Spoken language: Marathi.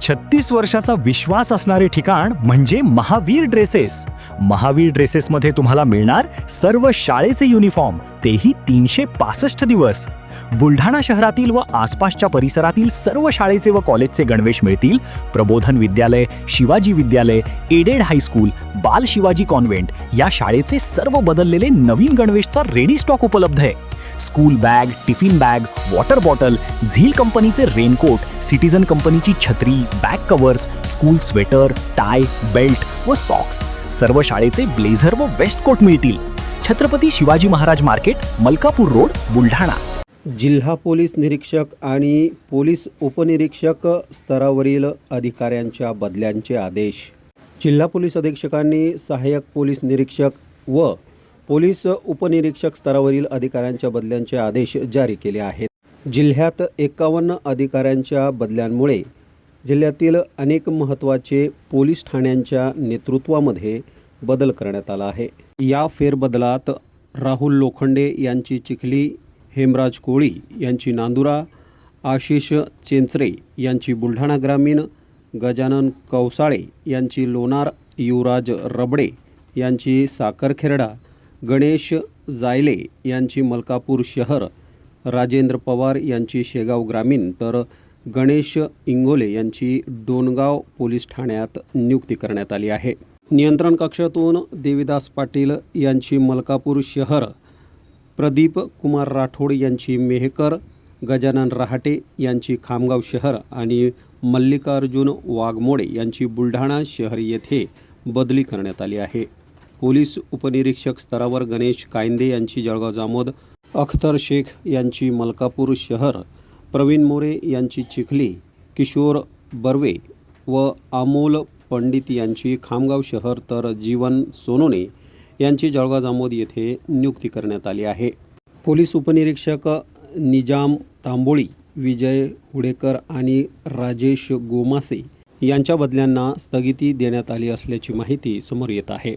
36 वर्षाचा विश्वास असणारे ठिकाण म्हणजे महावीर ड्रेसेस. महावीर ड्रेसेसमध्ये तुम्हाला मिळणार सर्व शाळेचे युनिफॉर्म, तेही 365 दिवस. बुलढाणा शहरातील व आसपासच्या परिसरातील सर्व शाळेचे व कॉलेजचे गणवेश मिळतील. प्रबोधन विद्यालय, शिवाजी विद्यालय, एडेड हायस्कूल, बाल शिवाजी कॉन्व्हेंट या शाळेचे सर्व बदललेले नवीन गणवेशचा रेडी स्टॉक उपलब्ध आहे. School bag, tiffin bag, water bottle, झील कंपनीचे रेनकोट, सिटीजन कंपनीची छत्री, back covers, school sweater, tie, belt व सॉक्स, सर्व शाळेचे ब्लेझर व वेस्ट कोट मिळतील. Chhatrapati Shivaji Maharaj market, Malkapur road, Buldhana. जिल्हा पोलीस निरीक्षक आणि पोलीस उपनिरीक्षक स्तरावरील अधिकाऱ्यांच्या बदल्यांचे आदेश. जिल्हा पोलीस अधीक्षकांनी सहाय्यक पोलीस निरीक्षक व पोलीस उपनिरीक्षक स्तरावरील अधिकाऱ्यांच्या बदल्यांचे आदेश जारी केले आहेत. जिल्ह्यात 51 अधिकाऱ्यांच्या बदल्यांमुळे जिल्ह्यातील अनेक महत्त्वाचे पोलीस ठाण्यांच्या नेतृत्वामध्ये बदल करण्यात आला आहे. या फेरबदलात राहुल लोखंडे यांची चिखली, हेमराज कोळी यांची नांदुरा, आशिष चेंचरे यांची बुलढाणा ग्रामीण, गजानन कौसाळे यांची लोणार, युवराज रबडे यांची साखरखेरडा, गणेश जायले यांची मलकापूर शहर, राजेंद्र पवार यांची शेगाव ग्रामीण तर गणेश इंगोले यांची डोणगाव पोलीस ठाण्यात नियुक्ती करण्यात आली आहे. नियंत्रण कक्षातून देवीदास पाटील यांची मलकापूर शहर, प्रदीप कुमार राठोड यांची मेहकर, गजानन रहाटे यांची खामगाव शहर आणि मल्लिकार्जुन वाघमोडे यांची बुलढाणा शहर येथे बदली करण्यात आली आहे. पोलीस उपनिरीक्षक स्तरावर गणेश कायंदे यांची जळगाव जामोद, अख्तर शेख यांची मलकापूर शहर, प्रवीण मोरे यांची चिखली, किशोर बर्वे व अमोल पंडित यांची खामगाव शहर तर जीवन सोनोने यांची जळगाव जामोद येथे नियुक्ती करण्यात आली आहे. पोलीस उपनिरीक्षक निजाम तांबोळी, विजय हुडेकर आणि राजेश गोमासे यांच्या बदल्यांना स्थगिती देण्यात आली असल्याची माहिती समोर येत आहे.